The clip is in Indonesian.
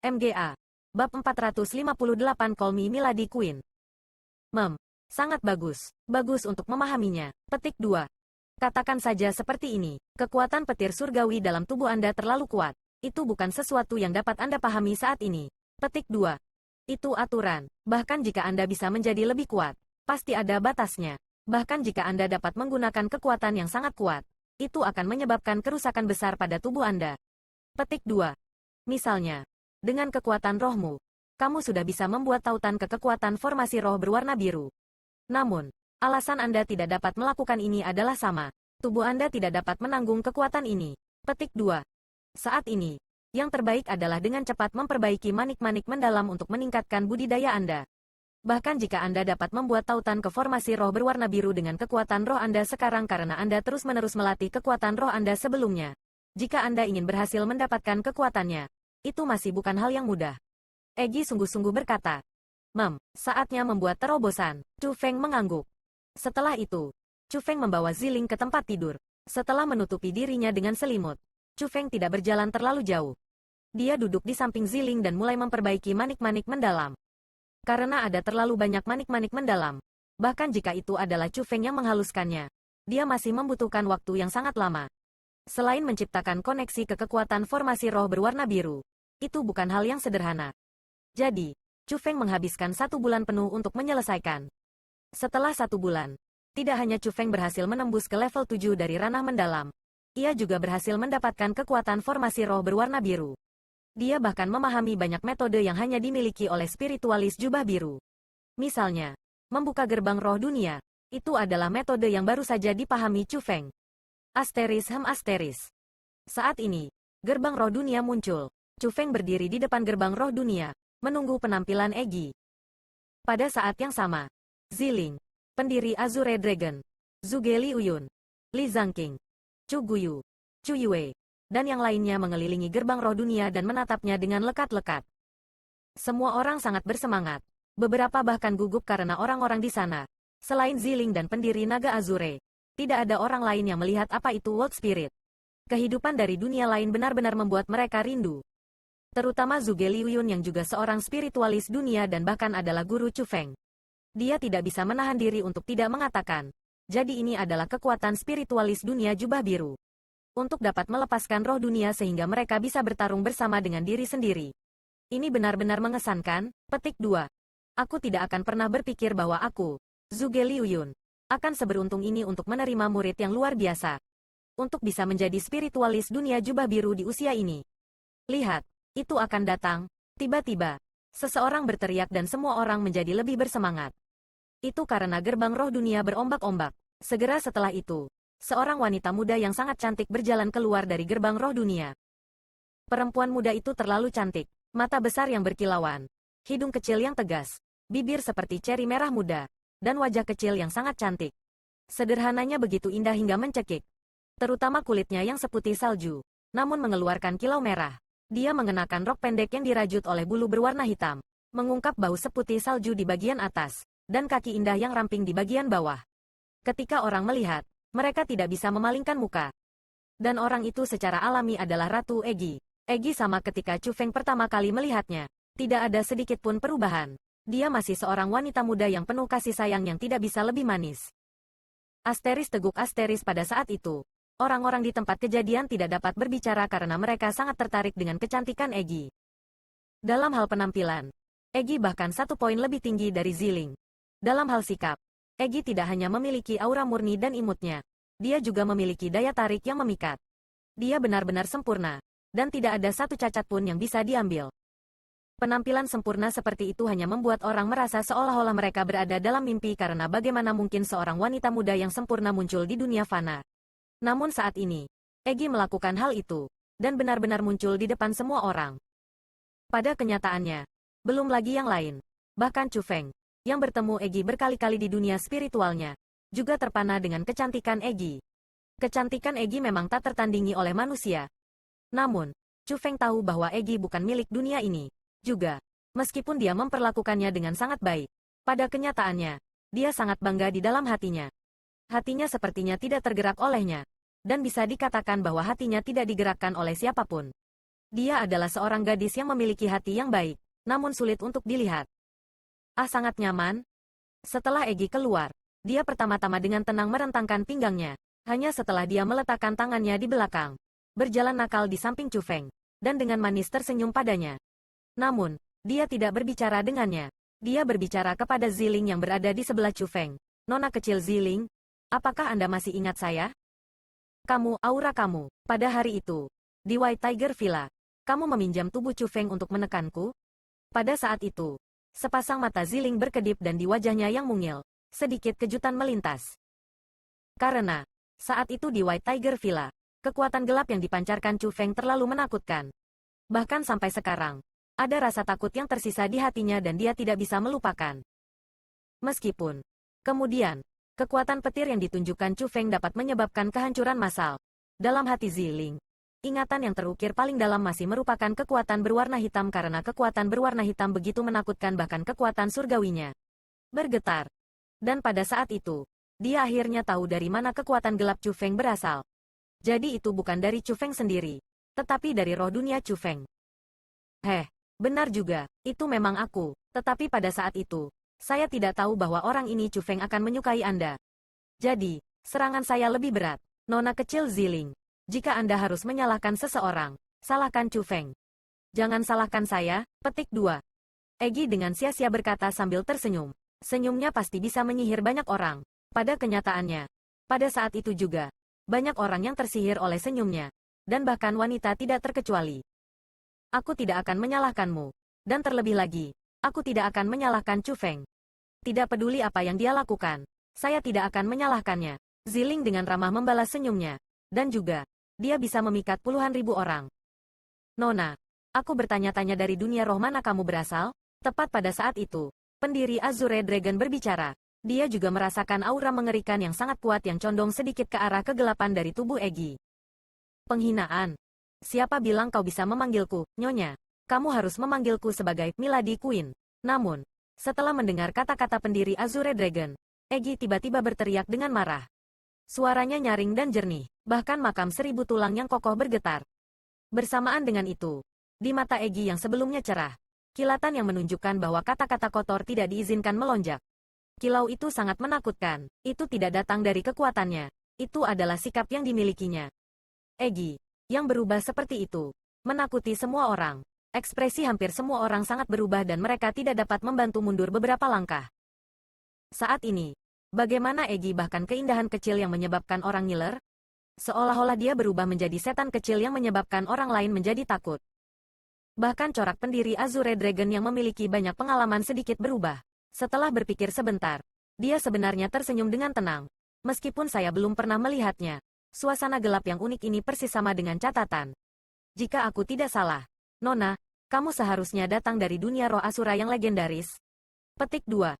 MGA. Bab 458 Call Me Milady Queen. Sangat bagus. Bagus untuk memahaminya. Petik 2. Katakan saja seperti ini. Kekuatan petir surgawi dalam tubuh Anda terlalu kuat. Itu bukan sesuatu yang dapat Anda pahami saat ini. Petik 2. Itu aturan. Bahkan jika Anda bisa menjadi lebih kuat, pasti ada batasnya. Bahkan jika Anda dapat menggunakan kekuatan yang sangat kuat, itu akan menyebabkan kerusakan besar pada tubuh Anda. Petik 2. Misalnya, dengan kekuatan rohmu, kamu sudah bisa membuat tautan ke kekuatan formasi roh berwarna biru. Namun, alasan Anda tidak dapat melakukan ini adalah sama. Tubuh Anda tidak dapat menanggung kekuatan ini. Petik 2. Saat ini, yang terbaik adalah dengan cepat memperbaiki manik-manik mendalam untuk meningkatkan budidaya Anda. Bahkan jika Anda dapat membuat tautan ke formasi roh berwarna biru dengan kekuatan roh Anda sekarang karena Anda terus-menerus melatih kekuatan roh Anda sebelumnya. Jika Anda ingin berhasil mendapatkan kekuatannya, itu masih bukan hal yang mudah. Egi sungguh-sungguh berkata. Saatnya membuat terobosan. Chu Feng mengangguk. Setelah itu, Chu Feng membawa Ziling ke tempat tidur. Setelah menutupi dirinya dengan selimut, Chu Feng tidak berjalan terlalu jauh. Dia duduk di samping Ziling dan mulai memperbaiki manik-manik mendalam. Karena ada terlalu banyak manik-manik mendalam, bahkan jika itu adalah Chu Feng yang menghaluskannya, dia masih membutuhkan waktu yang sangat lama. Selain menciptakan koneksi ke kekuatan formasi roh berwarna biru, itu bukan hal yang sederhana. Jadi, Chu Feng menghabiskan 1 bulan penuh untuk menyelesaikan. Setelah 1 bulan, tidak hanya Chu Feng berhasil menembus ke level 7 dari ranah mendalam, ia juga berhasil mendapatkan kekuatan formasi roh berwarna biru. Dia bahkan memahami banyak metode yang hanya dimiliki oleh spiritualis jubah biru. Misalnya, membuka gerbang roh dunia, itu adalah metode yang baru saja dipahami Chu Feng. Asteris. Saat ini, gerbang roh dunia muncul. Chu Feng berdiri di depan gerbang roh dunia, menunggu penampilan Egi. Pada saat yang sama, Ziling, pendiri Azure Dragon, Zhuge Liuyun, Li Zhangqing, Chu Guyu, Chu Yue, dan yang lainnya mengelilingi gerbang roh dunia dan menatapnya dengan lekat-lekat. Semua orang sangat bersemangat. Beberapa bahkan gugup karena orang-orang di sana, selain Ziling dan pendiri Naga Azure, tidak ada orang lain yang melihat apa itu World Spirit. Kehidupan dari dunia lain benar-benar membuat mereka rindu. Terutama Zhuge Liuyun yang juga seorang spiritualis dunia dan bahkan adalah guru Chu Feng. Dia tidak bisa menahan diri untuk tidak mengatakan, jadi ini adalah kekuatan spiritualis dunia jubah biru. Untuk dapat melepaskan roh dunia sehingga mereka bisa bertarung bersama dengan diri sendiri. Ini benar-benar mengesankan. Petik 2. Aku tidak akan pernah berpikir bahwa aku, Zhuge Liuyun, akan seberuntung ini untuk menerima murid yang luar biasa. Untuk bisa menjadi spiritualis dunia jubah biru di usia ini. Lihat. Itu akan datang. Tiba-tiba, seseorang berteriak dan semua orang menjadi lebih bersemangat. Itu karena gerbang roh dunia berombak-ombak. Segera setelah itu, seorang wanita muda yang sangat cantik berjalan keluar dari gerbang roh dunia. Perempuan muda itu terlalu cantik, mata besar yang berkilauan, hidung kecil yang tegas, bibir seperti ceri merah muda, dan wajah kecil yang sangat cantik. Sederhananya begitu indah hingga mencekik. Terutama kulitnya yang seputih salju, namun mengeluarkan kilau merah. Dia mengenakan rok pendek yang dirajut oleh bulu berwarna hitam, mengungkap bahu seputih salju di bagian atas, dan kaki indah yang ramping di bagian bawah. Ketika orang melihat, mereka tidak bisa memalingkan muka. Dan orang itu secara alami adalah Ratu Egi. Egi sama ketika Chu Feng pertama kali melihatnya. Tidak ada sedikit pun perubahan. Dia masih seorang wanita muda yang penuh kasih sayang yang tidak bisa lebih manis. Teguk pada saat itu. Orang-orang di tempat kejadian tidak dapat berbicara karena mereka sangat tertarik dengan kecantikan Egi. Dalam hal penampilan, Egi bahkan 1 poin lebih tinggi dari Ziling. Dalam hal sikap, Egi tidak hanya memiliki aura murni dan imutnya, dia juga memiliki daya tarik yang memikat. Dia benar-benar sempurna, dan tidak ada satu cacat pun yang bisa diambil. Penampilan sempurna seperti itu hanya membuat orang merasa seolah-olah mereka berada dalam mimpi karena bagaimana mungkin seorang wanita muda yang sempurna muncul di dunia fana. Namun saat ini, Egi melakukan hal itu, dan benar-benar muncul di depan semua orang. Pada kenyataannya, belum lagi yang lain, bahkan Chu Feng, yang bertemu Egi berkali-kali di dunia spiritualnya, juga terpana dengan kecantikan Egi. Kecantikan Egi memang tak tertandingi oleh manusia. Namun, Chu Feng tahu bahwa Egi bukan milik dunia ini, juga, meskipun dia memperlakukannya dengan sangat baik. Pada kenyataannya, dia sangat bangga di dalam hatinya. Hatinya sepertinya tidak tergerak olehnya. Dan bisa dikatakan bahwa hatinya tidak digerakkan oleh siapapun. Dia adalah seorang gadis yang memiliki hati yang baik, namun sulit untuk dilihat. Sangat nyaman. Setelah Egi keluar, dia pertama-tama dengan tenang merentangkan pinggangnya. Hanya setelah dia meletakkan tangannya di belakang, berjalan nakal di samping Chu Feng, dan dengan manis tersenyum padanya. Namun, dia tidak berbicara dengannya. Dia berbicara kepada Ziling yang berada di sebelah Chu Feng. Nona kecil Ziling, apakah Anda masih ingat saya? Kamu, aura kamu, pada hari itu, di White Tiger Villa, kamu meminjam tubuh Chu Feng untuk menekanku? Pada saat itu, sepasang mata Ziling berkedip dan di wajahnya yang mungil, sedikit kejutan melintas. Karena, saat itu di White Tiger Villa, kekuatan gelap yang dipancarkan Chu Feng terlalu menakutkan. Bahkan sampai sekarang, ada rasa takut yang tersisa di hatinya dan dia tidak bisa melupakan. Meskipun, kemudian, kekuatan petir yang ditunjukkan Chu Feng dapat menyebabkan kehancuran massal. Dalam hati Ziling, ingatan yang terukir paling dalam masih merupakan kekuatan berwarna hitam karena kekuatan berwarna hitam begitu menakutkan bahkan kekuatan surgawinya bergetar. Dan pada saat itu, dia akhirnya tahu dari mana kekuatan gelap Chu Feng berasal. Jadi itu bukan dari Chu Feng sendiri, tetapi dari roh dunia Chu Feng. Benar juga, itu memang aku. Tetapi pada saat itu, saya tidak tahu bahwa orang ini Chu Feng akan menyukai Anda. Jadi, serangan saya lebih berat. Nona kecil Ziling. Jika Anda harus menyalahkan seseorang, salahkan Chu Feng. Jangan salahkan saya, petik 2. Egi dengan sia-sia berkata sambil tersenyum. Senyumnya pasti bisa menyihir banyak orang. Pada kenyataannya, pada saat itu juga, banyak orang yang tersihir oleh senyumnya. Dan bahkan wanita tidak terkecuali. Aku tidak akan menyalahkanmu. Dan terlebih lagi, aku tidak akan menyalahkan Chu Feng. Tidak peduli apa yang dia lakukan, saya tidak akan menyalahkannya. Ziling dengan ramah membalas senyumnya. Dan juga, dia bisa memikat puluhan ribu orang. Nona, aku bertanya-tanya dari dunia roh mana kamu berasal? Tepat pada saat itu, pendiri Azure Dragon berbicara. Dia juga merasakan aura mengerikan yang sangat kuat yang condong sedikit ke arah kegelapan dari tubuh Egi. Penghinaan. Siapa bilang kau bisa memanggilku, Nyonya? Kamu harus memanggilku sebagai Milady Queen. Namun, setelah mendengar kata-kata pendiri Azure Dragon, Egi tiba-tiba berteriak dengan marah. Suaranya nyaring dan jernih, bahkan makam 1000 tulang yang kokoh bergetar. Bersamaan dengan itu, di mata Egi yang sebelumnya cerah, kilatan yang menunjukkan bahwa kata-kata kotor tidak diizinkan melonjak. Kilau itu sangat menakutkan, itu tidak datang dari kekuatannya, itu adalah sikap yang dimilikinya. Egi, yang berubah seperti itu, menakuti semua orang. Ekspresi hampir semua orang sangat berubah dan mereka tidak dapat membantu mundur beberapa langkah. Saat ini, bagaimana Egi bahkan keindahan kecil yang menyebabkan orang ngiler? Seolah-olah dia berubah menjadi setan kecil yang menyebabkan orang lain menjadi takut. Bahkan corak pendiri Azure Dragon yang memiliki banyak pengalaman sedikit berubah. Setelah berpikir sebentar, dia sebenarnya tersenyum dengan tenang. Meskipun saya belum pernah melihatnya, suasana gelap yang unik ini persis sama dengan catatan. Jika aku tidak salah, Nona, kamu seharusnya datang dari dunia roh Asura yang legendaris. Petik 2.